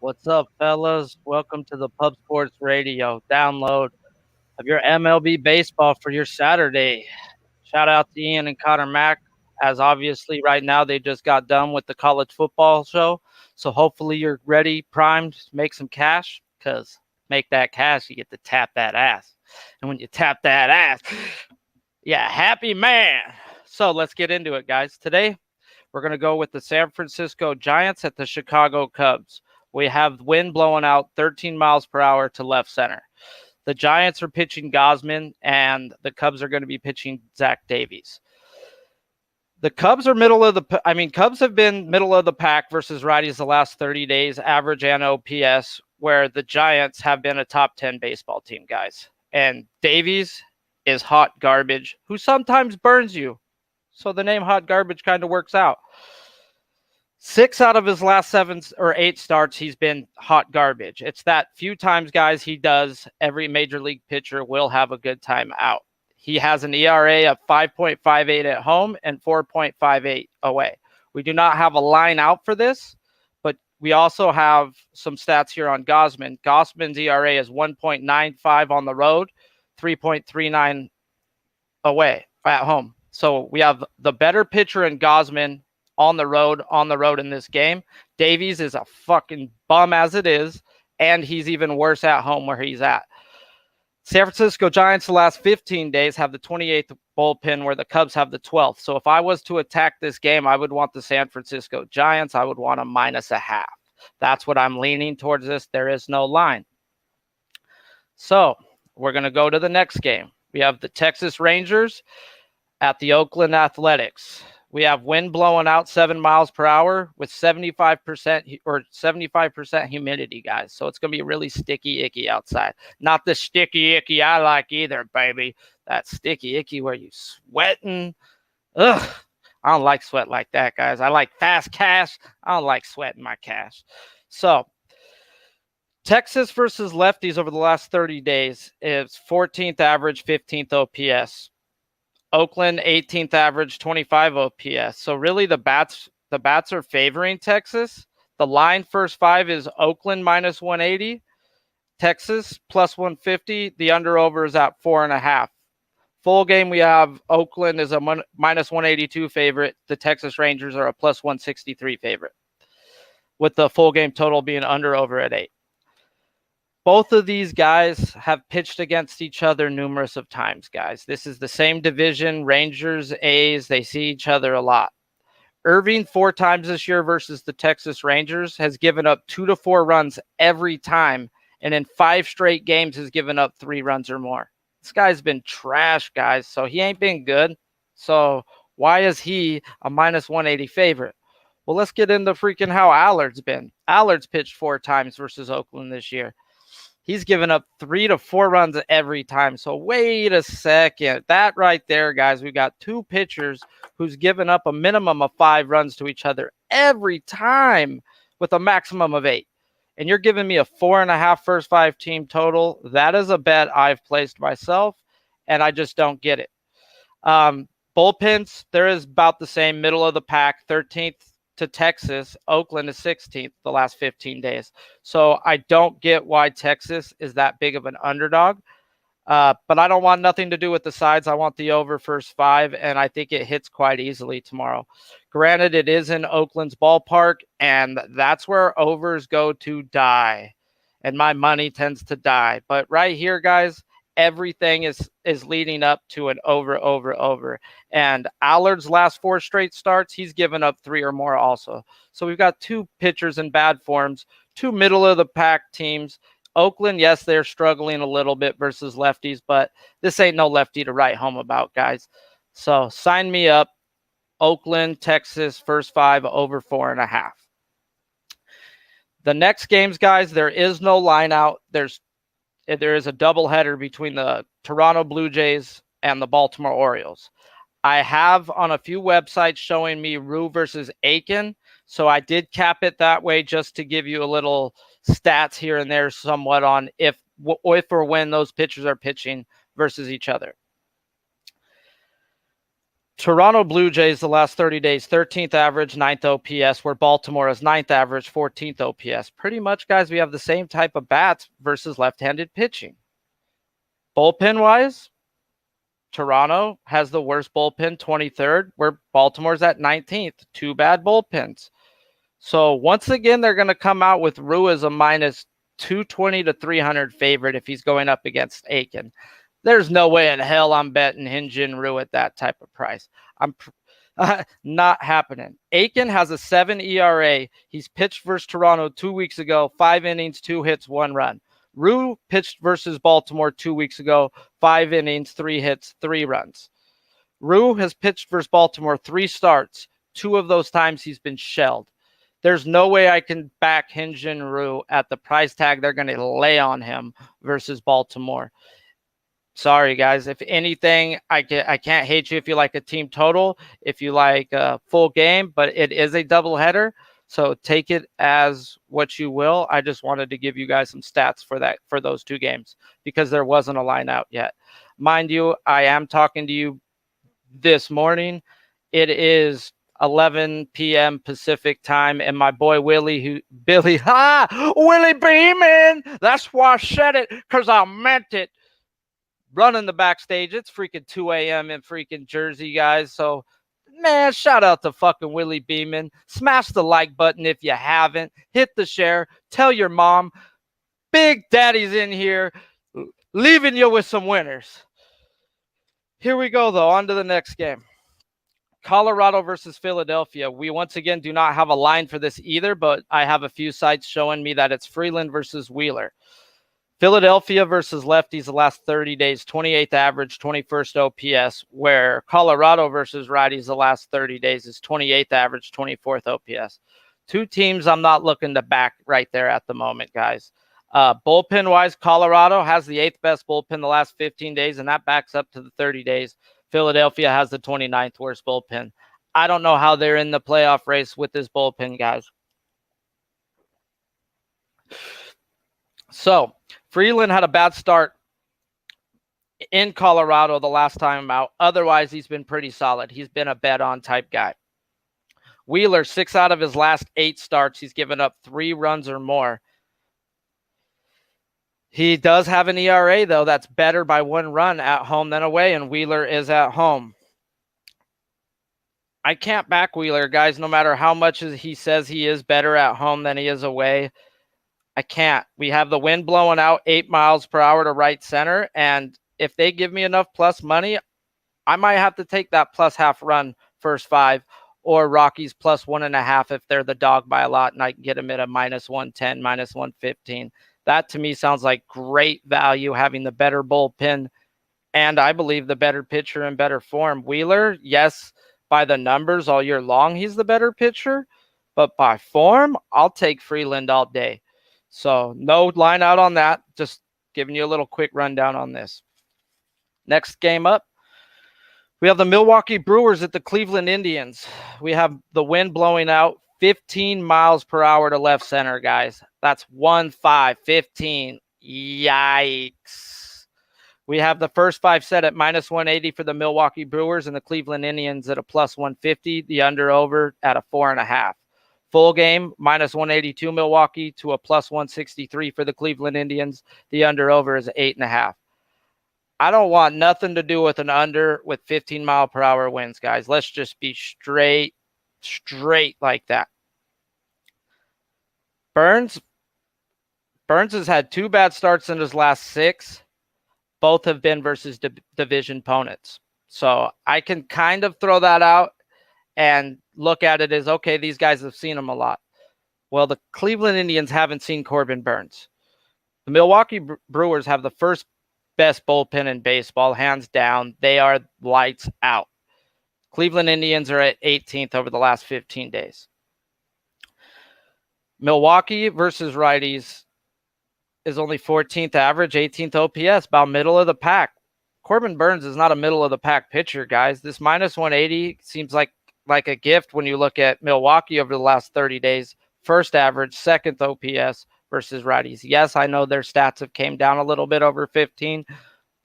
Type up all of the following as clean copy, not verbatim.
What's up, fellas? Welcome to the Pub Sports Radio download of your MLB baseball for your Saturday. Shout out to Ian and Connor Mack, as obviously right now they just got done with the college football show. So hopefully you're ready, primed, make some cash, because make that cash, you get to tap that ass. And when you tap that ass, yeah, happy man. So let's get into it, guys. Today, we're going to go with the San Francisco Giants at the Chicago Cubs. We have wind blowing out 13 miles per hour to left center. The Giants are pitching Gosman, and the Cubs are going to be pitching Zach Davies. The Cubs are Cubs have been middle of the pack versus righties the last 30 days, average and OPS, where the Giants have been a top 10 baseball team, guys. And Davies is hot garbage, who sometimes burns you. So the name hot garbage kind of works out. 6 out of his last 7 or 8 starts, he's been hot garbage. It's that few times, guys, he does. Every major league pitcher will have a good time out. He has an ERA of 5.58 at home and 4.58 away. We do not have a line out for this, but we also have some stats here on Gosman. Gosman's ERA is 1.95 on the road, 3.39 away at home. So we have the better pitcher in Gosman on the road in this game. Davies is a fucking bum as it is, and he's even worse at home where he's at. San Francisco Giants the last 15 days have the 28th bullpen where the Cubs have the 12th. So if I was to attack this game, I would want the San Francisco Giants. I would want a -0.5. That's what I'm leaning towards this. There is no line. So we're going to go to the next game. We have the Texas Rangers at the Oakland Athletics. We have wind blowing out 7 miles per hour with 75% humidity, guys. So it's going to be really sticky, icky outside. Not the sticky, icky I like either, baby. That sticky, icky where you sweating. Ugh. I don't like sweat like that, guys. I like fast cash. I don't like sweating my cash. So Texas versus lefties over the last 30 days is 14th average, 15th OPS. Oakland 18th average, 25 OPS. So really the bats are favoring Texas. The line first 5 is Oakland -180, Texas +150. The under over is at 4.5. Full game we have Oakland is a -182 favorite. The Texas Rangers are a +163 favorite, with the full game total being under over at 8. Both of these guys have pitched against each other numerous of times, guys. This is the same division, Rangers, A's. They see each other a lot. Irving 4 times this year versus the Texas Rangers has given up 2 to 4 runs every time, and in 5 straight games has given up 3 runs or more. This guy's been trash, guys, so he ain't been good. So why is he a -180 favorite? Well, let's get into freaking how Allard's been. Allard's pitched 4 times versus Oakland this year. He's given up 3 to 4 runs every time. So wait a second. That right there, guys, we got 2 pitchers who's given up a minimum of 5 runs to each other every time with a maximum of 8. And you're giving me a 4.5 first 5 team total. That is a bet I've placed myself, and I just don't get it. Bullpens, there is about the same, middle of the pack, 13th to Texas. Oakland is 16th the last 15 days. So I don't get why Texas is that big of an underdog. But I don't want nothing to do with the sides. I want the over first 5, and I think it hits quite easily tomorrow. Granted, it is in Oakland's ballpark, and that's where overs go to die. And my money tends to die. But right here, guys, everything is leading up to an over. And Allard's last 4 straight starts, he's given up 3 or more also. So we've got 2 pitchers in bad forms, 2 middle of the pack teams. Oakland, yes, they're struggling a little bit versus lefties, but this ain't no lefty to write home about, guys. So sign me up. Oakland, Texas, first 5, over 4.5. The next games, guys, there is no line out. There is a doubleheader between the Toronto Blue Jays and the Baltimore Orioles. I have on a few websites showing me Rue versus Aiken, so I did cap it that way just to give you a little stats here and there somewhat on if or when those pitchers are pitching versus each other. Toronto Blue Jays the last 30 days, 13th average, 9th OPS, where Baltimore is 9th average, 14th OPS. Pretty much, guys, we have the same type of bats versus left-handed pitching. Bullpen-wise, Toronto has the worst bullpen, 23rd, where Baltimore's at 19th. Two bad bullpens. So once again, they're going to come out with Rue as a minus 220 to 300 favorite if he's going up against Aiken. There's no way in hell I'm betting Hyun-Jin Ryu at that type of price. I'm not happening. Aiken has a 7 ERA. He's pitched versus Toronto 2 weeks ago, 5 innings, 2 hits, 1 run. Ryu pitched versus Baltimore 2 weeks ago, 5 innings, 3 hits, 3 runs. Ryu has pitched versus Baltimore 3 starts. 2 of those times he's been shelled. There's no way I can back Hyun-Jin Ryu at the price tag they're going to lay on him versus Baltimore. Sorry, guys. If anything, I can't hate you if you like a team total, if you like a full game, but it is a doubleheader. So take it as what you will. I just wanted to give you guys some stats for those 2 games because there wasn't a line out yet. Mind you, I am talking to you this morning. It is 11 p.m. Pacific time, and my boy Willie Beeman, that's why I said it, because I meant it. Running the backstage. It's freaking 2 a.m. in freaking Jersey, guys. So, man, shout out to fucking Willie Beeman. Smash the like button if you haven't. Hit the share. Tell your mom. Big Daddy's in here, leaving you with some winners. Here we go, though. On to the next game. Colorado versus Philadelphia. We once again do not have a line for this either, but I have a few sites showing me that it's Freeland versus Wheeler. Philadelphia versus lefties the last 30 days, 28th average, 21st OPS, where Colorado versus righties the last 30 days is 28th average, 24th OPS. 2 teams I'm not looking to back right there at the moment, guys. Bullpen-wise, Colorado has the 8th best bullpen the last 15 days, and that backs up to the 30 days. Philadelphia has the 29th worst bullpen. I don't know how they're in the playoff race with this bullpen, guys. So, Freeland had a bad start in Colorado the last time out. Otherwise, he's been pretty solid. He's been a bet-on type guy. Wheeler, 6 out of his last 8 starts, he's given up 3 runs or more. He does have an ERA, though, that's better by 1 run at home than away, and Wheeler is at home. I can't back Wheeler, guys, no matter how much he says he is better at home than he is away. I can't. We have the wind blowing out 8 miles per hour to right center, and if they give me enough plus money, I might have to take that plus half run first 5, or Rockies plus 1.5 if they're the dog by a lot, and I can get them at a minus 110, minus 115. That to me sounds like great value, having the better bullpen, and I believe the better pitcher in better form. Wheeler, yes, by the numbers all year long, he's the better pitcher, but by form, I'll take Freeland all day. So no line out on that. Just giving you a little quick rundown on this. Next game up, we have the Milwaukee Brewers at the Cleveland Indians. We have the wind blowing out 15 miles per hour to left center, guys. That's 15. Yikes. We have the first 5 set at minus 180 for the Milwaukee Brewers and the Cleveland Indians at a plus 150. The under-over at a 4.5. Full game, minus 182 Milwaukee to a plus 163 for the Cleveland Indians. The under-over is 8.5. I don't want nothing to do with an under with 15 mile per hour winds, guys. Let's just be straight like that. Burns has had 2 bad starts in his last 6. Both have been versus division opponents. So I can kind of throw that out and look at it as, okay, these guys have seen him a lot. Well, the Cleveland Indians haven't seen Corbin Burns. The Milwaukee Brewers have the first best bullpen in baseball, hands down. They are lights out. Cleveland Indians are at 18th over the last 15 days. Milwaukee versus righties is only 14th average, 18th OPS, about middle of the pack. Corbin Burns is not a middle of the pack pitcher, guys. This minus 180 seems like a gift when you look at Milwaukee over the last 30 days. First average, 2nd OPS versus righties. Yes, I know their stats have came down a little bit over 15,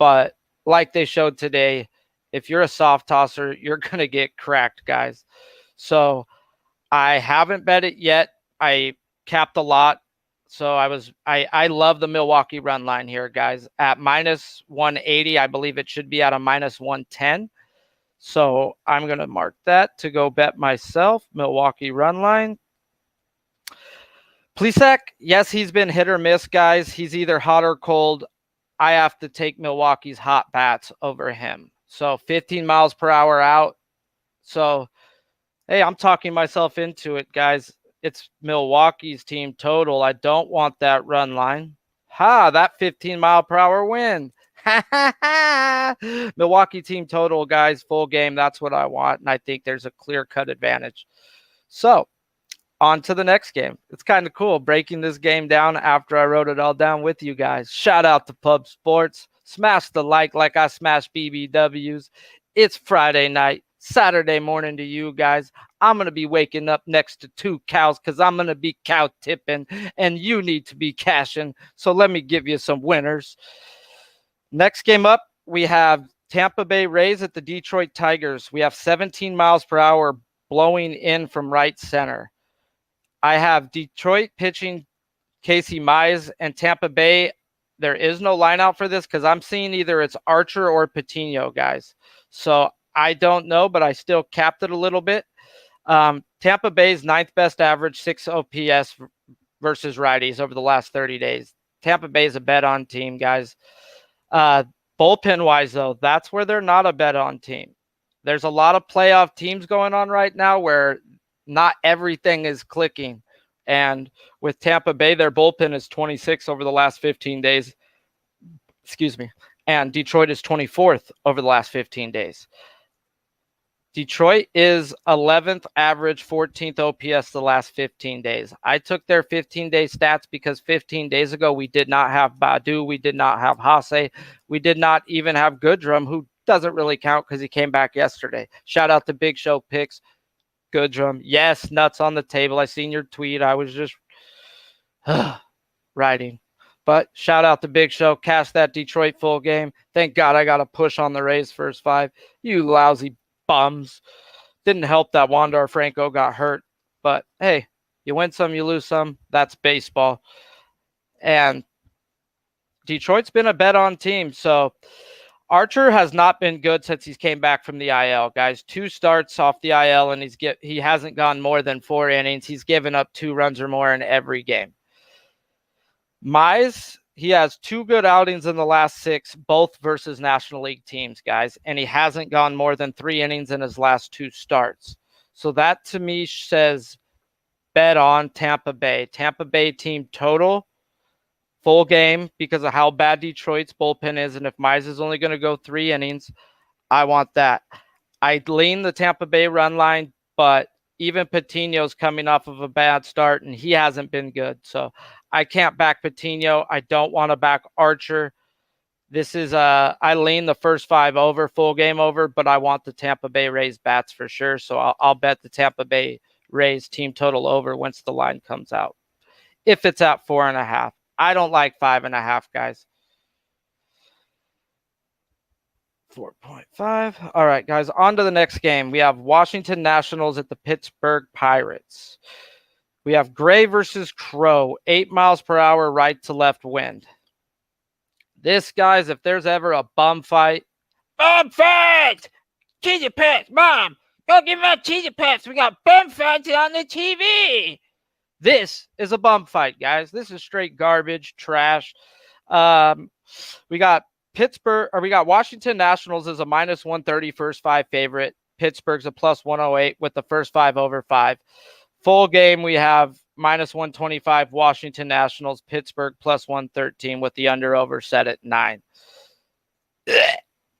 but like they showed today, if you're a soft tosser, you're going to get cracked, guys. So I haven't bet it yet. I capped a lot. So I love the Milwaukee run line here, guys. At minus 180, I believe it should be at a minus 110. So I'm going to mark that to go bet myself. Milwaukee run line. Plesac, yes, he's been hit or miss, guys. He's either hot or cold. I have to take Milwaukee's hot bats over him. So 15 miles per hour out. So, hey, I'm talking myself into it, guys. It's Milwaukee's team total. I don't want that run line. That 15 mile per hour wind. Milwaukee team total, guys, full game. That's what I want. And I think there's a clear-cut advantage. So, on to the next game. It's kind of cool breaking this game down after I wrote it all down with you guys. Shout out to Pub Sports. Smash the like I smash BBWs. It's Friday night, Saturday morning to you guys. I'm going to be waking up next to 2 cows because I'm going to be cow tipping and you need to be cashing. So let me give you some winners. Next game up, we have Tampa Bay Rays at the Detroit Tigers. We have 17 miles per hour blowing in from right center. I have Detroit pitching Casey Mize, and Tampa Bay. There is no line out for this because I'm seeing either it's Archer or Patino, guys. So I don't know, but I still capped it a little bit. Tampa Bay's 9th best average, 6 OPS versus righties over the last 30 days. Tampa Bay is a bet-on team, guys. Bullpen-wise, though, that's where they're not a bet-on team. There's a lot of playoff teams going on right now where not everything is clicking. And with Tampa Bay, their bullpen is 26 over the last 15 days. Excuse me. And Detroit is 24th over the last 15 days. Detroit is 11th average, 14th OPS the last 15 days. I took their 15-day stats because 15 days ago we did not have Badu, we did not have Hase, we did not even have Goodrum, who doesn't really count because he came back yesterday. Shout out to Big Show Picks. Goodrum. Yes, nuts on the table. I seen your tweet. I was just writing. But shout out to Big Show. Cash that Detroit full game. Thank God I got a push on the Rays first 5. You lousy bums. Didn't help that Wander Franco got hurt. But hey, you win some, you lose some. That's baseball. And Detroit's been a bet-on team. So Archer has not been good since he came back from the IL, guys. 2 starts off the IL, and he hasn't gone more than 4 innings. He's given up 2 runs or more in every game. Mize, he has 2 good outings in the last 6, both versus National League teams, guys, and he hasn't gone more than 3 innings in his last 2 starts. So that, to me, says bet on Tampa Bay. Tampa Bay team total. Full game because of how bad Detroit's bullpen is. And if Mize is only going to go 3 innings, I want that. I lean the Tampa Bay run line, but even Patino's coming off of a bad start, and he hasn't been good. So I can't back Patino. I don't want to back Archer. This is I lean the first 5 over, full game over, but I want the Tampa Bay Rays bats for sure. So I'll bet the Tampa Bay Rays team total over once the line comes out. If it's at 4.5. I don't like 5.5, guys. 4.5. All right, guys, on to the next game. We have Washington Nationals at the Pittsburgh Pirates. We have Gray versus Crow, 8 miles per hour, right to left wind. This, guys, if there's ever a bum fight. Bum fight! Cheesy Pets, Mom! Go give me Cheesy Pets. We got bum fights on the TV. This is a bum fight, guys. This is straight garbage, trash. We got Washington Nationals as a minus 130 first 5 favorite. Pittsburgh's a plus 108 with the first 5 over 5. Full game, we have minus 125 Washington Nationals, Pittsburgh plus 113 with the under over set at 9.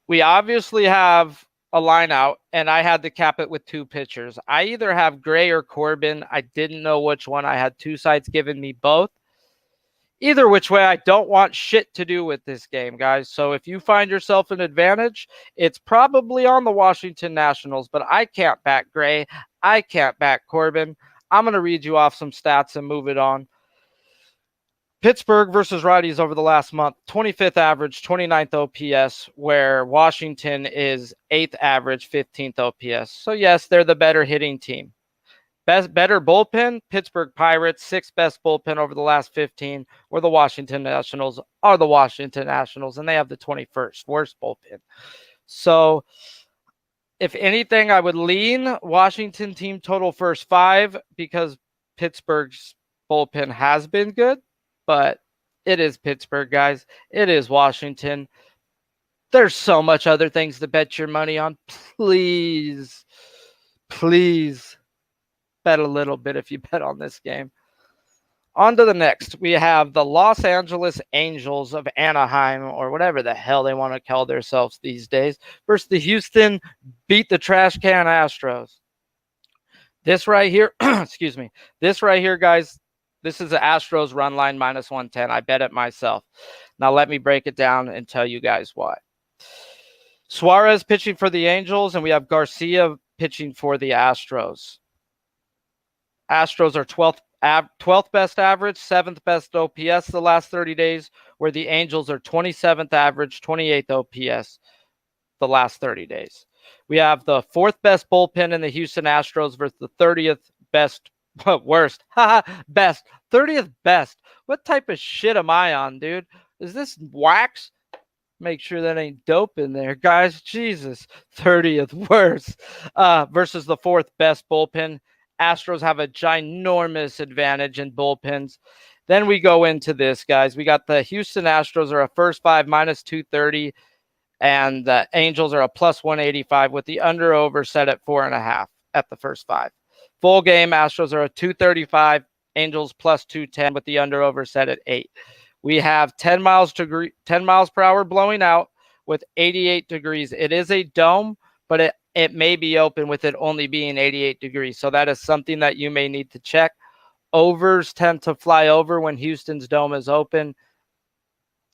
We obviously have a line out, and I had to cap it with 2 pitchers. I either have Gray or Corbin. I didn't know which one. I had 2 sites giving me both. Either which way, I don't want shit to do with this game, guys. So if you find yourself an advantage, it's probably on the Washington Nationals, but I can't back Gray. I can't back Corbin. I'm going to read you off some stats and move it on. Pittsburgh versus Rockies over the last month, 25th average, 29th OPS, where Washington is 8th average, 15th OPS. So yes, they're the better hitting team. Better bullpen, Pittsburgh Pirates, 6th best bullpen over the last 15, where the Washington Nationals are the Washington Nationals, and they have the 21st worst bullpen. So if anything, I would lean Washington team total first 5 because Pittsburgh's bullpen has been good, but it is Pittsburgh, guys. It is Washington. There's so much other things to bet your money on. Please bet a little bit if you bet on this game. On to the next. We have the Los Angeles Angels of Anaheim, or whatever the hell they want to call themselves these days, versus the Houston beat the trash can Astros. This right here, excuse me, this right here, guys, this is the Astros run line minus 110. I bet it myself. Now let me break it down and tell you guys why. Suarez pitching for the Angels, and we have Garcia pitching for the Astros. Astros are 12th best average, 7th best OPS the last 30 days, where the Angels are 27th average, 28th OPS the last 30 days. We have the 4th best bullpen in the Houston Astros versus the 30th best, worst, best, 30th best. What type of shit am I on, dude? Is this wax? Make sure that ain't dope in there, guys. Jesus, 30th worst versus the 4th best bullpen. Astros have a ginormous advantage in bullpens. Then we go into this, guys. We got the Houston Astros are a first 5 minus 230, and the Angels are a plus 185 with the under over set at 4.5 at the first 5. Full game, Astros are a 235, Angels plus 210 with the under over set at 8. We have 10 miles per hour blowing out with 88 degrees. It is a dome, but it may be open with it only being 88 degrees. So that is something that you may need to check. Overs tend to fly over when Houston's dome is open.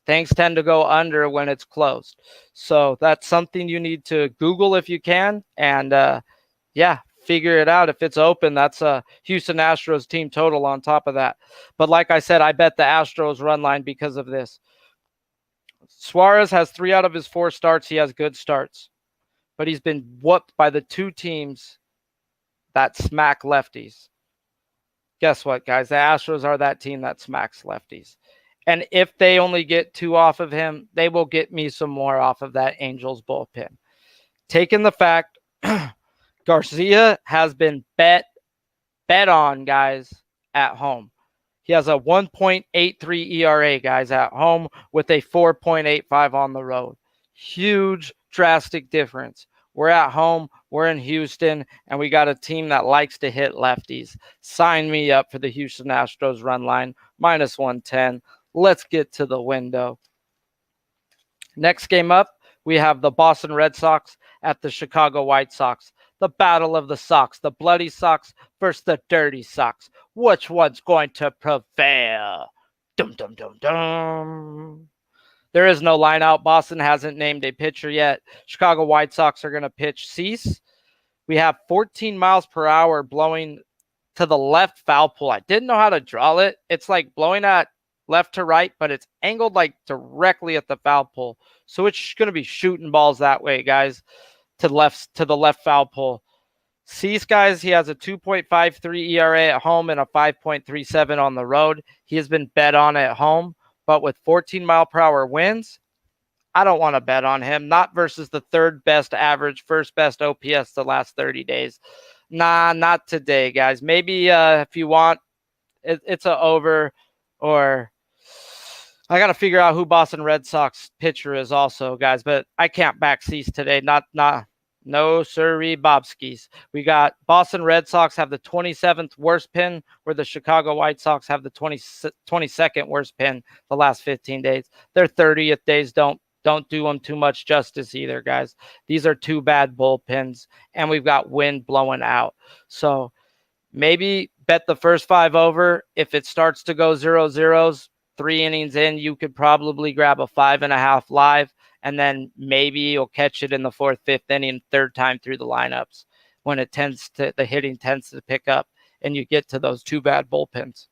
Things tend to go under when it's closed. So that's something you need to Google if you can. And figure it out. If it's open, that's a Houston Astros team total on top of that. But like I said, I bet the Astros run line because of this. Suarez has 3 out of his 4 starts. He has good starts. But he's been whooped by the 2 teams that smack lefties. Guess what, guys? The Astros are that team that smacks lefties. And if they only get 2 off of him, they will get me some more off of that Angels bullpen. Taking the fact Garcia has been bet on, guys, at home. He has a 1.83 ERA, guys, at home with a 4.85 on the road. Huge, drastic difference. We're at home, we're in Houston, and we got a team that likes to hit lefties. Sign me up for the Houston Astros run line, minus 110. Let's get to the window. Next game up, we have the Boston Red Sox at the Chicago White Sox. The battle of the Sox, the bloody Sox versus the dirty Sox. Which one's going to prevail? Dum, dum, dum, dum. There is no line out. Boston hasn't named a pitcher yet. Chicago White Sox are going to pitch Cease. We have 14 miles per hour blowing to the left foul pole. I didn't know how to draw it. It's like blowing at left to right, but it's angled like directly at the foul pole. So it's going to be shooting balls that way, guys, to the left foul pole. Cease, guys, he has a 2.53 ERA at home and a 5.37 on the road. He has been bet on at home, but with 14 mile per hour winds, I don't want to bet on him. Not versus the 3rd best average, 1st best OPS the last 30 days. Nah, not today, guys. Maybe if you want, it's a over, or I got to figure out who Boston Red Sox pitcher is also, guys, but I can't back Cease today. No sirree Bobskis. We got Boston Red Sox have the 27th worst pin, where the Chicago White Sox have the 22nd worst pin the last 15 days. Their 30th days don't do them too much justice either, guys. These are 2 bad bullpens, and we've got wind blowing out. So maybe bet the first 5 over. If it starts to go 0-0s, 3 innings in, you could probably grab a 5.5 live. And then maybe you'll catch it in the 4th, 5th inning, 3rd time through the lineups when the hitting tends to pick up and you get to those 2 bad bullpens.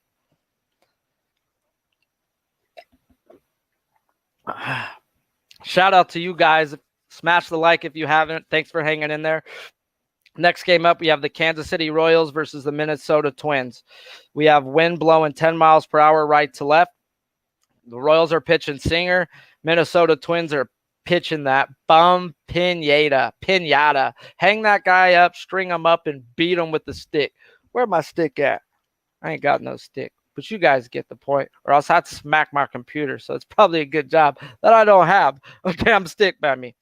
Shout out to you guys. Smash the like if you haven't. Thanks for hanging in there. Next game up, we have the Kansas City Royals versus the Minnesota Twins. We have wind blowing 10 miles per hour right to left. The Royals are pitching Singer. Minnesota Twins are pitching that bum pinata. Hang that guy up, string him up, and beat him with the stick. Where my stick at? I ain't got no stick. But you guys get the point, or else I have to smack my computer. So it's probably a good job that I don't have a damn stick by me.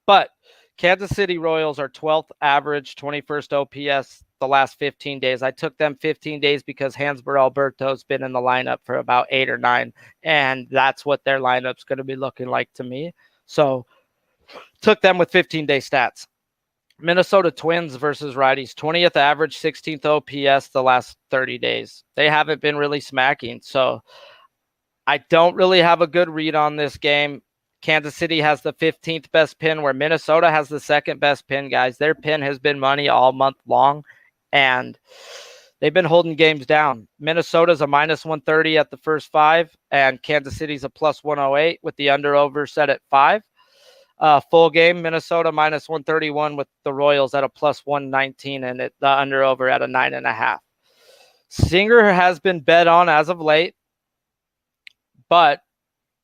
But Kansas City Royals are 12th average, 21st OPS the last 15 days. I took them 15 days because Hansbrough Alberto's been in the lineup for about 8 or 9, and that's what their lineup's going to be looking like to me. So took them with 15-day stats. Minnesota Twins versus righties, 20th average, 16th OPS the last 30 days. They haven't been really smacking, so I don't really have a good read on this game. Kansas City has the 15th best pin, where Minnesota has the second best pin, guys. Their pin has been money all month long, and they've been holding games down. Minnesota's a minus 130 at the first 5, and Kansas City's a plus 108 with the under-over set at 5. Full game, Minnesota minus 131 with the Royals at a plus 119 and the under-over at a 9.5. Singer has been bet on as of late, but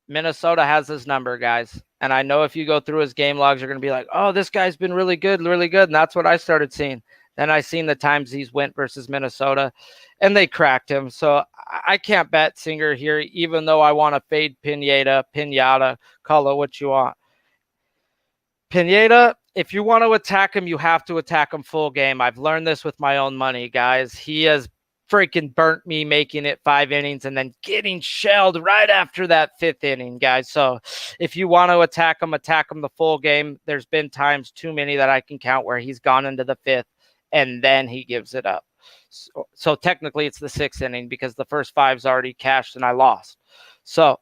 Minnesota has his number, guys. And I know if you go through his game logs, you're going to be like, oh, this guy's been really good. And that's what I started seeing. Then I seen the times he's went versus Minnesota, and they cracked him. So I can't bet Singer here, even though I want to fade Pinata, call it what you want. Pinata, if you want to attack him, you have to attack him full game. I've learned this with my own money, guys. He has freaking burnt me making it 5 innings and then getting shelled right after that 5th inning, guys. So if you want to attack him the full game. There's been times, too many that I can count, where he's gone into the 5th and then he gives it up. So technically it's the 6th inning because the first 5's already cashed and I lost. So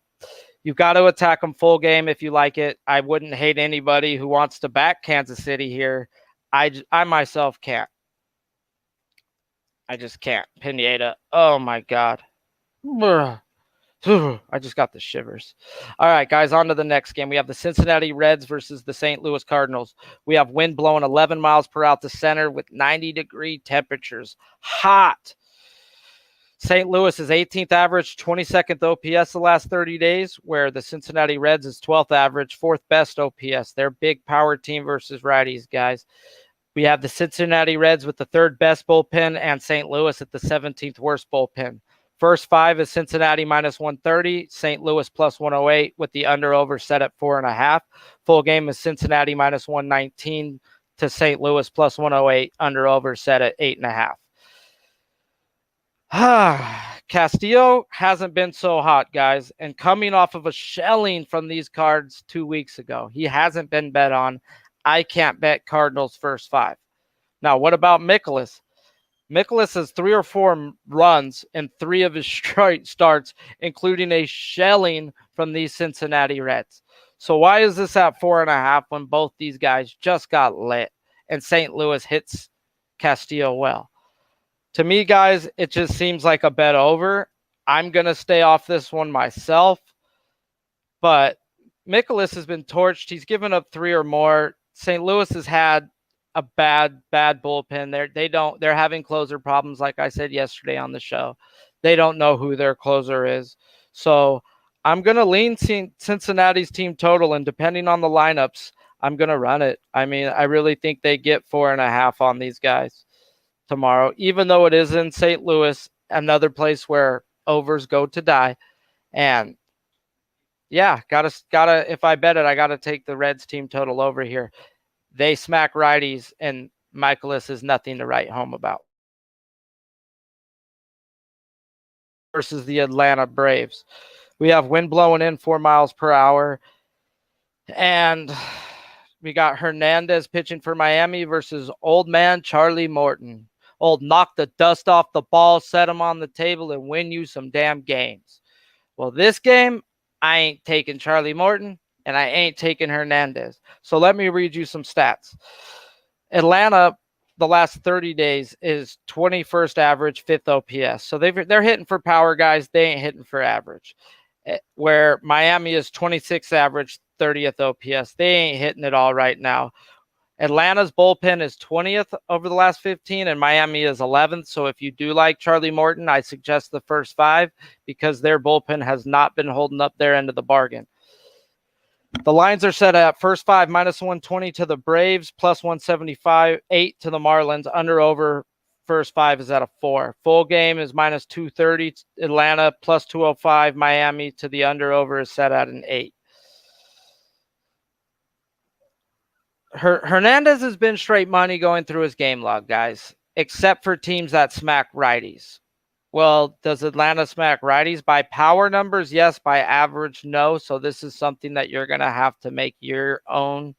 you've got to attack him full game if you like it. I wouldn't hate anybody who wants to back Kansas City here. I myself can't. I just can't. Pinata. Oh, my God. I just got the shivers. All right, guys, on to the next game. We have the Cincinnati Reds versus the St. Louis Cardinals. We have wind blowing 11 miles per hour to center with 90-degree temperatures. Hot. St. Louis is 18th average, 22nd OPS the last 30 days, where the Cincinnati Reds is 12th average, 4th best OPS. They're big power team versus righties, guys. We have the Cincinnati Reds with the 3rd best bullpen and St. Louis at the 17th worst bullpen. First 5 is Cincinnati minus 130, St. Louis plus 108 with the under-over set at 4.5. Full game is Cincinnati minus 119 to St. Louis plus 108, under-over set at 8.5. Castillo hasn't been so hot, guys, and coming off of a shelling from these Cards 2 weeks ago. He hasn't been bet on. I can't bet Cardinals first 5. Now, what about Mikolas? Mikolas has 3 or 4 runs in 3 of his straight starts, including a shelling from these Cincinnati Reds. So why is this at 4.5 when both these guys just got lit and St. Louis hits Castillo well? To me, guys, it just seems like a bet over. I'm going to stay off this one myself. But Mikolas has been torched. He's given up 3 or more. St. Louis has had a bad bullpen. They're having closer problems, like I said yesterday on the show. They don't know who their closer is. So I'm going to lean Cincinnati's team total, and depending on the lineups, I'm going to run it. I mean, I really think they get 4.5 on these guys tomorrow, even though it is in St. Louis, another place where overs go to die. And yeah, gotta. If I bet it, I gotta take the Reds team total over here. They smack righties, and Mikolas is nothing to write home about. Versus the Atlanta Braves, we have wind blowing in 4 miles per hour, and we got Hernandez pitching for Miami versus old man Charlie Morton. Old knock the dust off the ball, set him on the table, and win you some damn games. Well, this game, I ain't taking Charlie Morton, and I ain't taking Hernandez. So let me read you some stats. Atlanta, the last 30 days, is 21st average, 5th OPS. So they're hitting for power, guys. They ain't hitting for average. where Miami is 26th average, 30th OPS. They ain't hitting it all right now. Atlanta's bullpen is 20th over the last 15, and Miami is 11th. So if you do like Charlie Morton, I suggest the first 5 because their bullpen has not been holding up their end of the bargain. The lines are set at first 5 minus 120 to the Braves, plus 175, 8 to the Marlins. Under over first 5 is at a 4. Full game is minus 230. Atlanta plus 205. Miami to the under over is set at an 8. Hernandez has been straight money going through his game log, guys, except for teams that smack righties. Well, does Atlanta smack righties? By power numbers, yes. By average, no. So this is something that you're going to have to make your own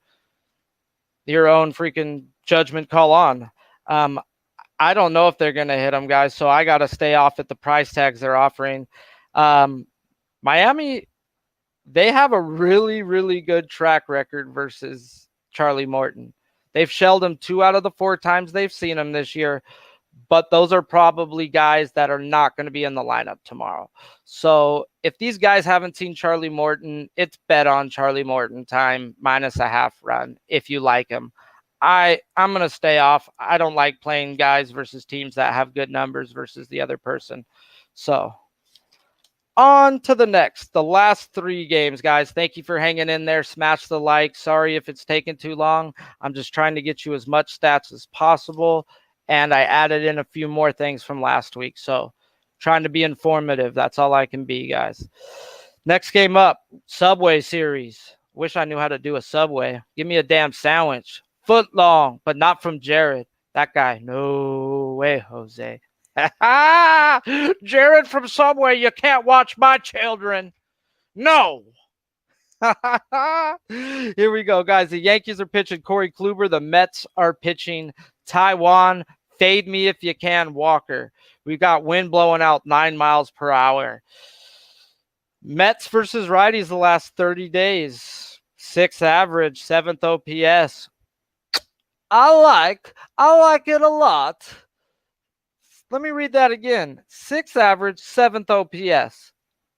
freaking judgment call on. I don't know if they're going to hit them, guys, so I got to stay off at the price tags they're offering. Miami, they have a really, really good track record versus Charlie Morton. They've shelled him 2 out of the 4 times they've seen him this year, but those are probably guys that are not going to be in the lineup tomorrow. So if these guys haven't seen Charlie Morton, it's bet on Charlie Morton time minus a half run if you like him. I'm going to stay off. I don't like playing guys versus teams that have good numbers versus the other person. So on to the last 3 games, guys. Thank you for hanging in there. Smash the like. Sorry if it's taken too long. I'm just trying to get you as much stats as possible. And I added in a few more things from last week. So trying to be informative. That's all I can be, guys. Next game up, Subway series. Wish I knew how to do a Subway. Give me a damn sandwich. Foot long, but not from Jared. That guy. No way, Jose. Jared from Subway, you can't watch my children. No. Here we go, guys. The Yankees are pitching Corey Kluber. The Mets are pitching Taiwan. Fade me if you can, Walker. We got wind blowing out 9 miles per hour. Mets versus righties the last 30 days. 6th average, 7th OPS. I like it a lot. Let me read that again. 6th average, 7th OPS.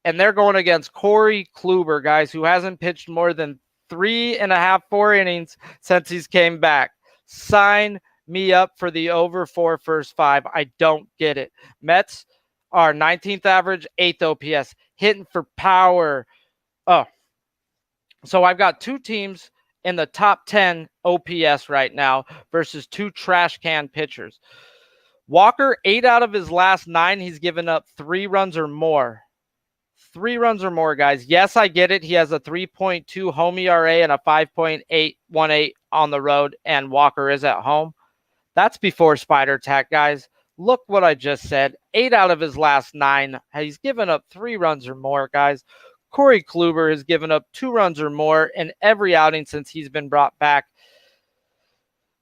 And they're going against Corey Kluber, guys, who hasn't pitched more than 3.5, 4 innings since he's came back. Sign me up for the over 4 first 5. I don't get it. Mets are 19th average, 8th OPS. Hitting for power. Oh. So I've got 2 teams in the top 10 OPS right now versus 2 trash can pitchers. Walker, 8 out of his last 9, he's given up 3 runs or more. 3 runs or more, guys. Yes, I get it. He has a 3.2 home ERA and a 5.818 on the road, and Walker is at home. That's before Spider Tack, guys. Look what I just said. 8 out of his last 9. He's given up 3 runs or more, guys. Corey Kluber has given up 2 runs or more in every outing since he's been brought back.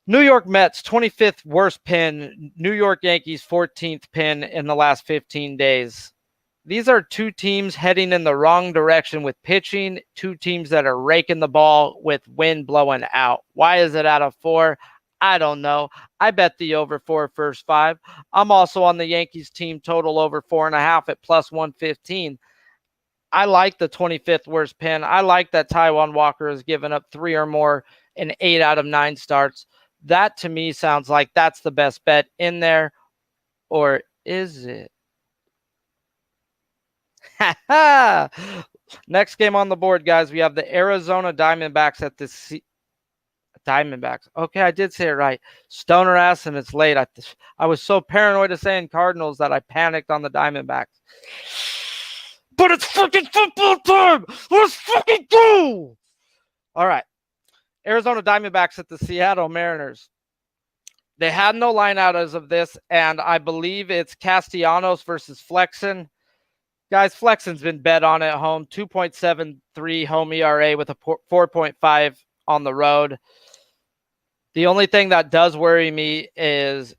New York Mets, 25th worst pin. New York Yankees, 14th pin in the last 15 days. These are 2 teams heading in the wrong direction with pitching, 2 teams that are raking the ball with wind blowing out. Why is it out of 4? I don't know. I bet the over 4 first 5. I'm also on the Yankees team total over 4.5 at plus 115. I like the 25th worst pin. I like that Taiwan Walker has given up 3 or more in 8 out of 9 starts. That to me sounds like that's the best bet in there. Or is it? Next game on the board, guys. We have the Arizona Diamondbacks at the Diamondbacks. Okay, I did say it right. Stoner ass, and it's late. I was so paranoid of saying Cardinals that I panicked on the Diamondbacks. But it's fucking football time. Let's fucking go. All right. Arizona Diamondbacks at the Seattle Mariners. They had no line out as of this, and I believe it's Castellanos versus Flexen. Guys, Flexen's been bet on at home. 2.73 home ERA with a 4.5 on the road. The only thing that does worry me is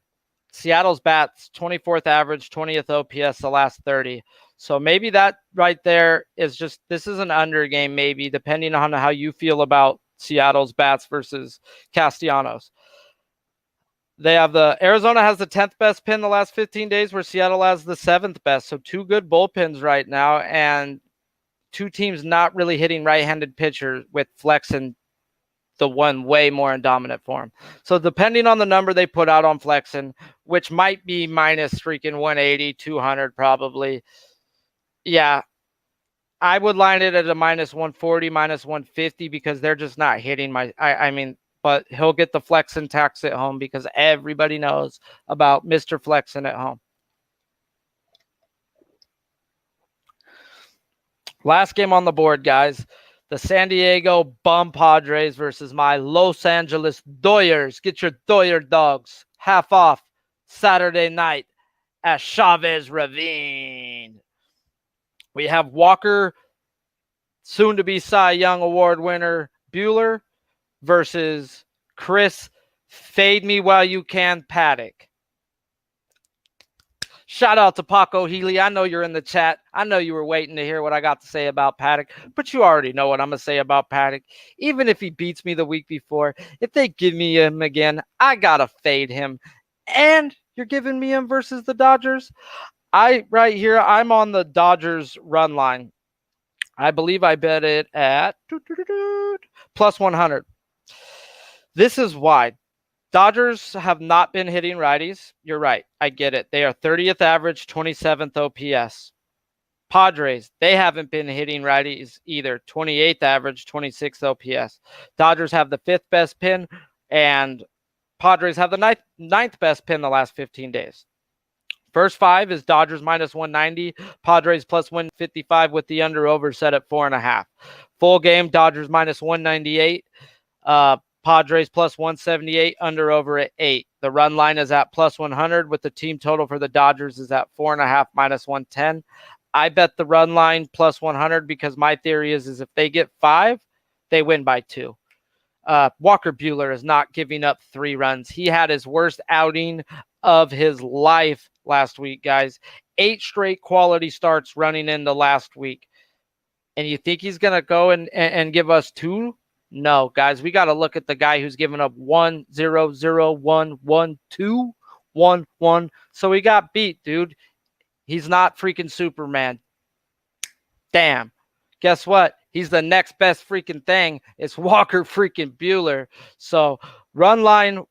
Seattle's bats, 24th average, 20th OPS the last 30. So maybe that right there is just, this is an under game maybe, depending on how you feel about Seattle's bats versus Castellanos. They have Arizona has the 10th best pin the last 15 days, where Seattle has the 7th best. So 2 good bullpens right now. And two teams not really hitting right-handed pitchers with Flexen the one way more in dominant form. So depending on the number they put out on Flexen, which might be minus freaking 180, 200 probably. Yeah, I would line it at a minus 140, minus 150 because they're just not hitting I mean, but he'll get the Flexen tax at home because everybody knows about Mr. Flexen at home. Last game on the board, guys. The San Diego Bum Padres versus my Los Angeles Doyers. Get your Doyer dogs half off Saturday night at Chavez Ravine. We have Walker, soon-to-be Cy Young Award winner Buehler versus Chris Fade Me While You Can Paddock. Shout out to Paco Healy. I know you're in the chat. I know you were waiting to hear what I got to say about Paddock, but you already know what I'm going to say about Paddock. Even if he beats me the week before, if they give me him again, I got to fade him. And you're giving me him versus the Dodgers? Right here, I'm on the Dodgers run line. I believe I bet it at plus 100. This is why. Dodgers have not been hitting righties. You're right. I get it. They are 30th average, 27th OPS. Padres, they haven't been hitting righties either. 28th average, 26th OPS. Dodgers have the 5th best pin, and Padres have the ninth best pin the last 15 days. First 5 is Dodgers minus 190, Padres plus 155 with the under-over set at 4.5. Full game, Dodgers minus 198. Padres plus 178, under over at 8. The run line is at plus 100 with the team total for the Dodgers is at 4.5 minus 110. I bet the run line plus 100 because my theory is if they get 5, they win by 2. Walker Buehler is not giving up 3 runs. He had his worst outing of his life last week, guys. 8 straight quality starts running into last week. And you think he's going to go and give us 2? No, guys, we got to look at the guy who's given up 1, 0, 0, 1, 1, 2, 1, 1. So he got beat, dude. He's not freaking Superman. Damn. Guess what? He's the next best freaking thing. It's Walker freaking Buehler. So run line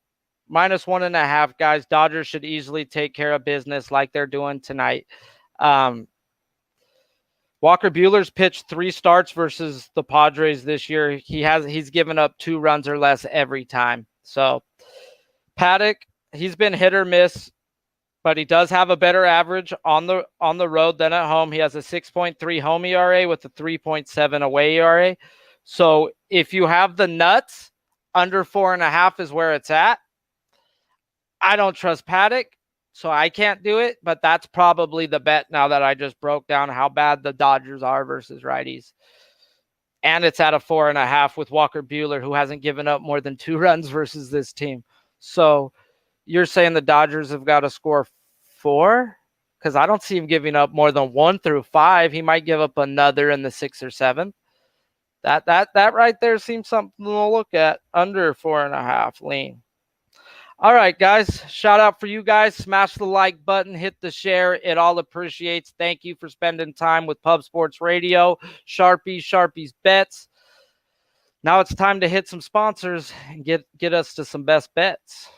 minus 1.5, guys. Dodgers should easily take care of business like they're doing tonight. Walker Buehler's pitched 3 starts versus the Padres this year. He's given up 2 runs or less every time. So Paddock, he's been hit or miss, but he does have a better average on the road than at home. He has a 6.3 home ERA with a 3.7 away ERA. So if you have the nuts, under 4.5 is where it's at. I don't trust Paddock, so I can't do it, but that's probably the bet now that I just broke down how bad the Dodgers are versus righties. And it's at a 4.5 with Walker Buehler, who hasn't given up more than 2 runs versus this team. So you're saying the Dodgers have got to score 4? Because I don't see him giving up more than 1 through 5. He might give up another in the 6th or 7th. That right there seems something to look at. Under 4.5 lean. All right, guys. Shout out for you guys. Smash the like button. Hit the share. It all appreciates. Thank you for spending time with Pub Sports Radio. Sharpie's Bets. Now it's time to hit some sponsors and get us to some best bets.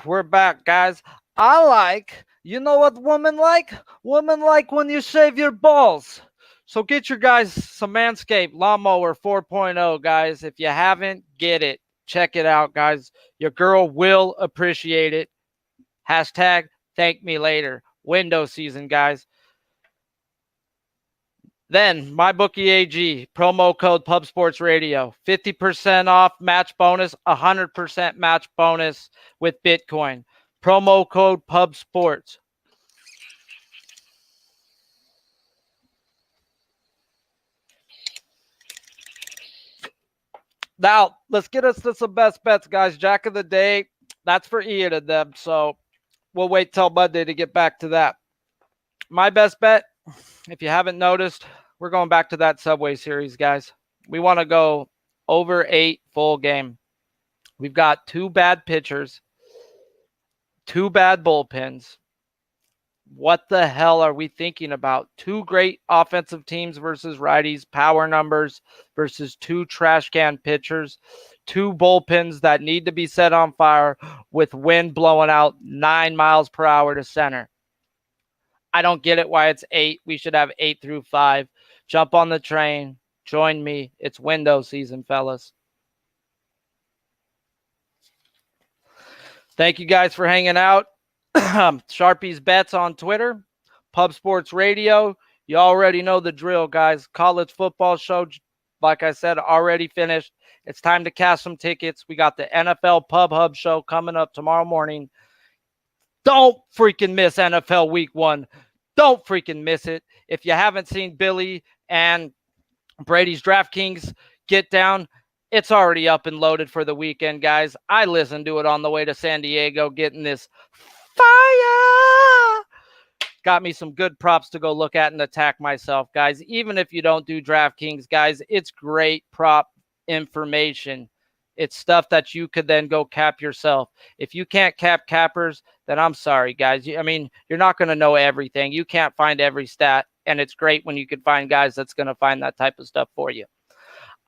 We're back, guys. I like You know what women like? Women like when you shave your balls. So get your guys some Manscaped Lawnmower 4.0, guys. If you haven't, get it. Check it out, guys. Your girl will appreciate it. Hashtag thank me later. Window season, guys. Then MyBookie AG, promo code Pub Sports Radio, 50% off match bonus, 100% match bonus with Bitcoin. Promo code Pub Sports. Now, let's get us to some best bets, guys. Jack of the day, that's for Ian and them. So we'll wait till Monday to get back to that. My best bet, if you haven't noticed, we're going back to that Subway Series, guys. We want to go over 8 full game. We've got 2 bad pitchers, 2 bad bullpens. What the hell are we thinking about? 2 great offensive teams versus righties, power numbers versus 2 trash can pitchers, 2 bullpens that need to be set on fire with wind blowing out 9 miles per hour to center. I don't get it why it's 8. We should have 8 through 5. Jump on the train. Join me. It's window season, fellas. Thank you guys for hanging out. Sharpie's Bets on Twitter. Pub Sports Radio. You already know the drill, guys. College football show, like I said, already finished. It's time to cash some tickets. We got the NFL Pub Hub show coming up tomorrow morning. Don't freaking miss NFL Week 1. Don't freaking miss it. If you haven't seen Billy and Brady's DraftKings Get Down, it's already up and loaded for the weekend, guys. I listened to it on the way to San Diego, getting this fire. Got me some good props to go look at and attack myself, guys. Even if you don't do DraftKings, guys, it's great prop information. It's stuff that you could then go cap yourself. If you can't cap cappers, then I'm sorry, guys. I mean, you're not going to know everything. You can't find every stat, and it's great when you can find guys that's going to find that type of stuff for you.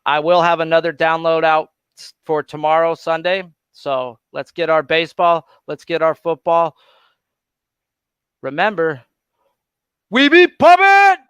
I will have another download out for tomorrow, Sunday. So let's get our baseball. Let's get our football. Remember, we be pumping!